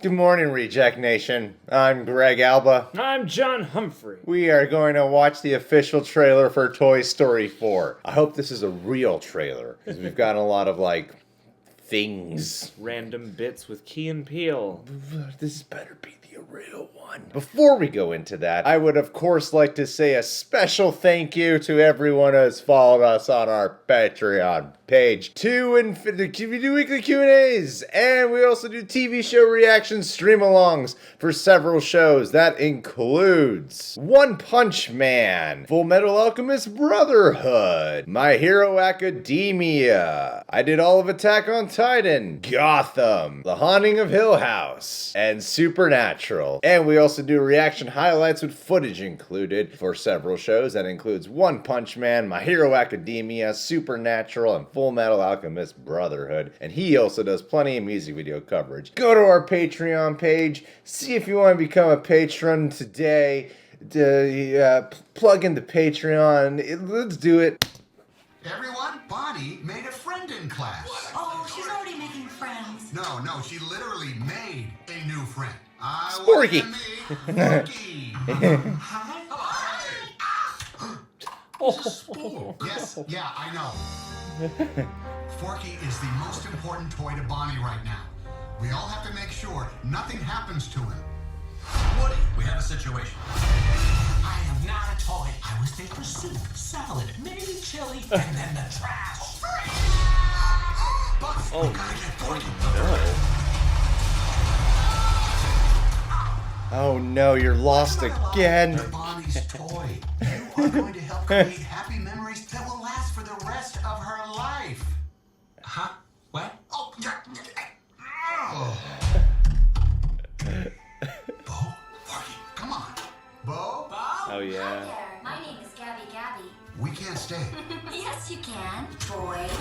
Good morning, Reject Nation. I'm Greg Alba. I'm John Humphrey. We are going to watch the official trailer for Toy Story 4. I hope this is a real trailer, because we've gotten a lot of, things. Random bits with Key and Peele. This better be the real one. Before we go into that, I would, of course, like to say a special thank you to everyone who has followed us on our Patreon page. We do weekly Q&As, and we also do TV show reactions, stream-alongs for several shows. That includes One Punch Man, Full Metal Alchemist Brotherhood, My Hero Academia. I did all of Attack on Titan, Gotham, The Haunting of Hill House, and Supernatural. And we also do reaction highlights with footage included for several shows. That includes One Punch Man, My Hero Academia, Supernatural, and Full Metal Alchemist Brotherhood. And he also does plenty of music video coverage. Go to our Patreon page, see if you want to become a patron today. Plug in the Patreon. Let's do it. Everyone, Bonnie made a friend in class. Oh, she's already making friends. No, she literally made a new friend. Forky. Forky. Oh. Yes, yeah, I know. Forky is the most important toy to Bonnie right now. We all have to make sure nothing happens to him. Woody, we have a situation. I am not a toy. I was there for soup, salad, maybe chili, and then the trash. But we gotta get Forky. Oh no, you're lost again. They're Bonnie's toy. You are going to help create happy memories that will last for the rest of her life. Huh? What? Oh, yeah. Oh. Bo, Forky, come on. Bo? Oh, yeah. Hi there. My name is Gabby. We can't stay. Yes, you can, boys.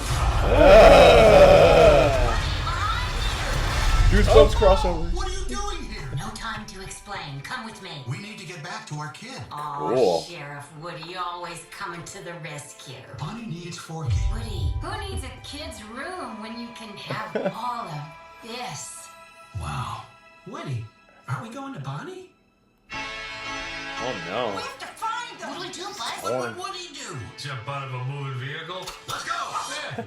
Goosebumps crossover. What are you doing here? No time to explain. Come with me. We need to get back to our kid. Oh, Cool. Sheriff Woody, always coming to the rescue. Bonnie needs Forky. Woody, who needs a kid's room when you can have all of this? Wow. Woody, aren't we going to Bonnie? Oh, no. We have to find them. What'll we do, Buzz? Porn. What would he do? Jump out of a moving vehicle. Let's go.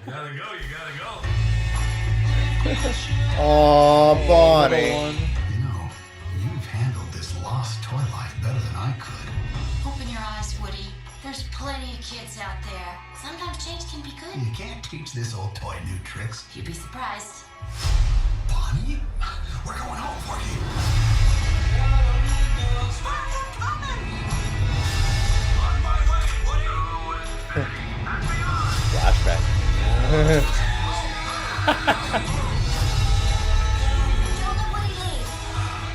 Yeah, you gotta go. Aw, Bonnie. You know, you've handled this lost toy life better than I could. Open your eyes, Woody. There's plenty of kids out there. Sometimes change can be good. You can't teach this old toy new tricks. You'd be surprised. Bonnie? We're going home, Forky. On my way, Woody. Flashback. Don't let Woody leave.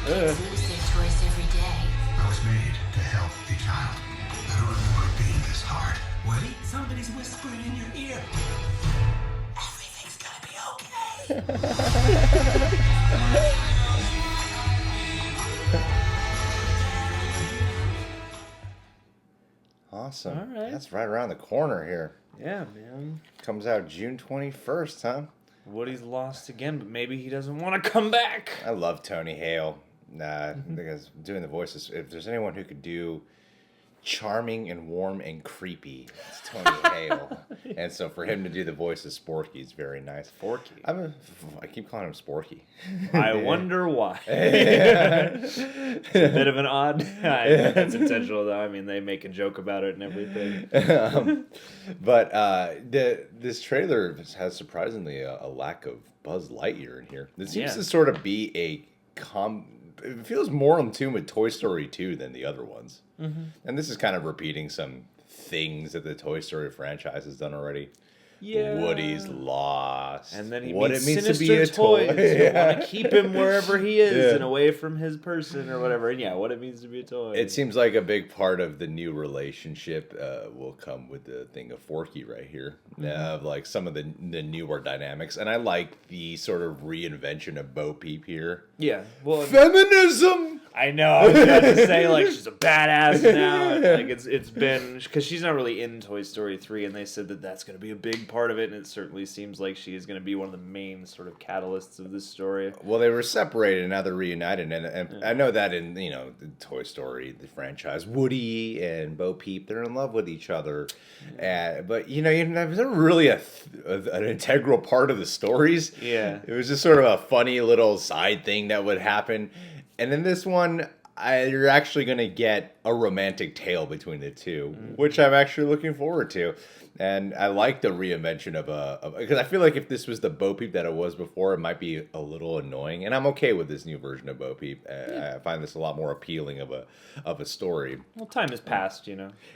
Kids lose their toys every day. I was made to help a child. I don't remember it being this hard. Woody, somebody's whispering in your ear. Everything's gonna be okay. Awesome. All right. That's right around the corner here. Yeah, man. Comes out June 21st, huh? Woody's lost again, but maybe he doesn't want to come back. I love Tony Hale. Because doing the voices, if there's anyone who could do charming and warm and creepy, it's Tony Hale. And so for him to do the voice of Sporky is very nice. Forky. I keep calling him Sporky. I wonder why. It's a bit of an odd. It's intentional, though. I mean, they make a joke about it and everything. This trailer has surprisingly a lack of Buzz Lightyear in here. It seems Yeah. to sort of be it feels more in tune with Toy Story 2 than the other ones. Mm-hmm. And this is kind of repeating some things that the Toy Story franchise has done already. Yeah. Woody's lost. And then he what meets it means sinister to be a toy. toys who want to keep him wherever he is Yeah. and away from his person or whatever. And yeah, what it means to be a toy. It seems like a big part of the new relationship will come with the thing of Forky right here. Like some of the newer dynamics. And I like the sort of reinvention of Bo Peep here. Yeah. Well, Feminism! I know. I was about to say, like, she's a badass now. Like, it's been... Because she's not really in Toy Story 3, and they said that that's going to be a big part of it, and it certainly seems like she is going to be one of the main sort of catalysts of this story. Well, they were separated, and now they're reunited, and I know that in, the Toy Story, the franchise, Woody and Bo Peep, they're in love with each other. But, they're never really an integral part of the stories. Yeah. It was just sort of a funny little side thing that would happen. And in this one, you're actually going to get a romantic tale between the two, which I'm actually looking forward to. And I like the reinvention of because I feel like if this was the Bo Peep that it was before, it might be a little annoying. And I'm okay with this new version of Bo Peep. I find this a lot more appealing of a story. Well, time has passed,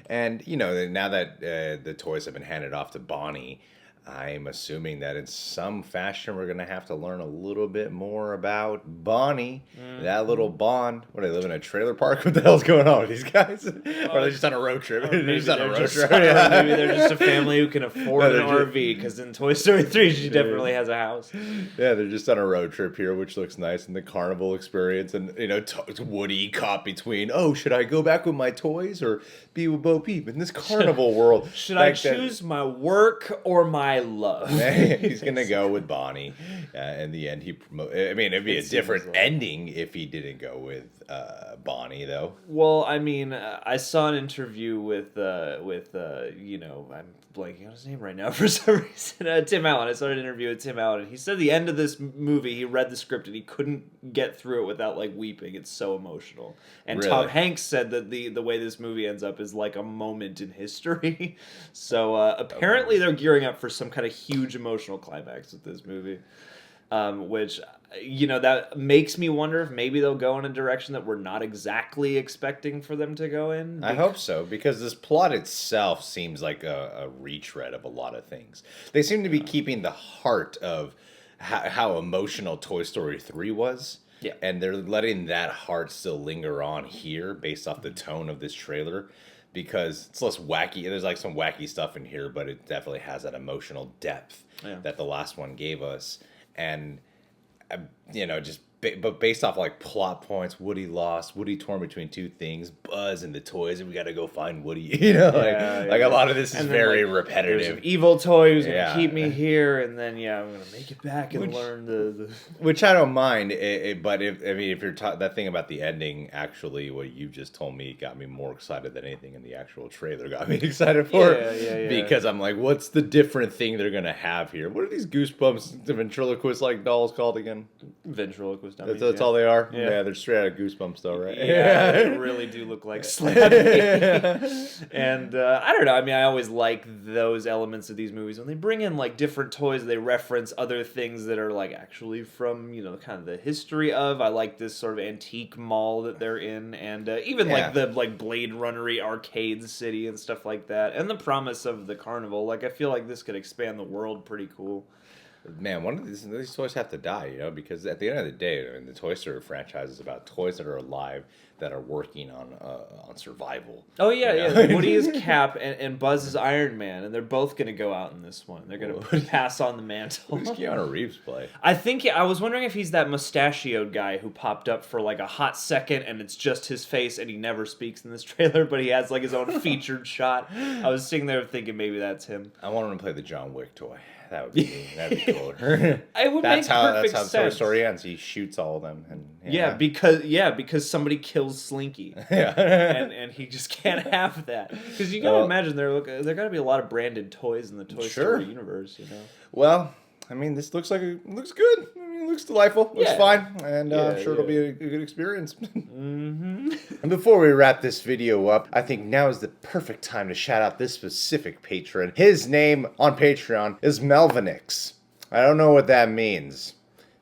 And, now that the toys have been handed off to Bonnie, I'm assuming that in some fashion we're going to have to learn a little bit more about Bonnie, that little Bon. What, do they live in a trailer park? What the hell's going on with these guys? Or are they just on a road trip? They're just on a road trip. Maybe they're just a family who can afford an RV, because in Toy Story 3 she definitely has a house. Yeah, they're just on a road trip here, which looks nice, and the carnival experience, and, Woody caught between, should I go back with my toys or be with Bo Peep in this carnival world? Should I choose my work or my love? He's gonna go with Bonnie. In the end, it'd be a different ending if he didn't go with Bonnie, though. Well, I mean, I saw an interview with I'm blanking on his name right now for some reason. Tim Allen. I saw an interview with Tim Allen, and he said the end of this movie, he read the script and he couldn't get through it without weeping. It's so emotional. And Really? Tom Hanks said that the way this movie ends up is like a moment in history. So apparently they're gearing up for some kind of huge emotional climax with this movie. Which, that makes me wonder if maybe they'll go in a direction that we're not exactly expecting for them to go in. I hope so, because this plot itself seems like a retread of a lot of things. They seem to be keeping the heart of how emotional Toy Story 3 was. Yeah. And they're letting that heart still linger on here based off the tone of this trailer. Because it's less wacky. There's some wacky stuff in here, but it definitely has that emotional depth that the last one gave us. And, but based off plot points, Woody lost, Woody torn between two things, Buzz and the toys, and we got to go find Woody. A lot of this is very repetitive. There's an evil toy who's going to keep me here, and then I'm going to make it back and learn the. Which I don't mind, but if you're that thing about the ending, actually, what you just told me got me more excited than anything in the actual trailer got me excited for. Yeah. Because I'm like, what's the different thing they're gonna have here? What are these Goosebumps, the ventriloquist dolls called again? Ventriloquist. That's all they are? Yeah. They're straight out of Goosebumps, though, right? Yeah, they really do look like Slappy. And I don't know. I mean, I always like those elements of these movies when they bring in different toys. They reference other things that are actually from kind of the history of. I like this sort of antique mall that they're in, and even the Blade Runner-y arcade city and stuff like that, and the promise of the carnival. I feel like this could expand the world pretty cool. Man, one of these toys have to die, because at the end of the day, the Toy Story franchise is about toys that are alive that are working on survival. Oh yeah. Woody is Cap and Buzz is Iron Man, and they're both going to go out in this one. They're going to pass on the mantle. Who does Keanu Reeves play? I was wondering if he's that mustachioed guy who popped up for a hot second, and it's just his face, and he never speaks in this trailer, but he has his own featured shot. I was sitting there thinking maybe that's him. I want him to play the John Wick toy. That'd be cool. It would that's make perfect how sense. Toy Story ends. He shoots all of them, and because somebody kills Slinky, and he just can't have that. Because you gotta imagine there gotta be a lot of branded toys in the Toy Story universe. Well, I mean, this looks good. It looks delightful. Looks fine, and I'm sure it'll be a good experience. Mm-hmm. And before we wrap this video up, I think now is the perfect time to shout out this specific patron. His name on Patreon is Melvinix. I don't know what that means.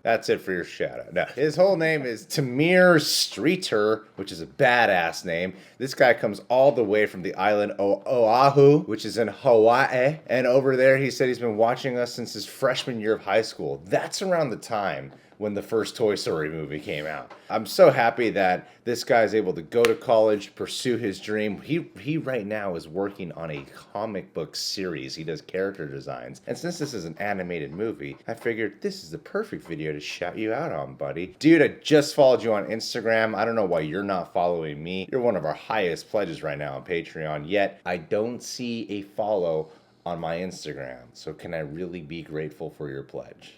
That's it for your shout out. Now, his whole name is Tamir Streeter, which is a badass name. This guy comes all the way from the island Oahu, which is in Hawaii. And over there, he said he's been watching us since his freshman year of high school. That's around the time when the first Toy Story movie came out. I'm so happy that this guy's able to go to college, pursue his dream. He right now is working on a comic book series. He does character designs. And since this is an animated movie, I figured this is the perfect video to shout you out on, buddy. Dude, I just followed you on Instagram. I don't know why you're not following me. You're one of our highest pledges right now on Patreon, yet I don't see a follow on my Instagram. So can I really be grateful for your pledge?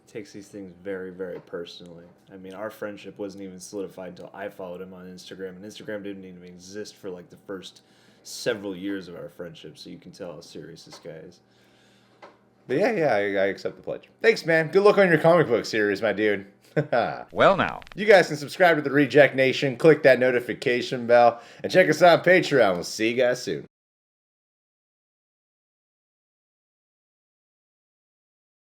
Takes these things very, very personally. I mean, our friendship wasn't even solidified until I followed him on Instagram, and Instagram didn't even exist for like the first several years of our friendship, so you can tell how serious this guy is. But yeah, I accept the pledge. Thanks, man. Good luck on your comic book series, my dude. Well now. You guys can subscribe to the Reject Nation, click that notification bell, and check us out on Patreon. We'll see you guys soon.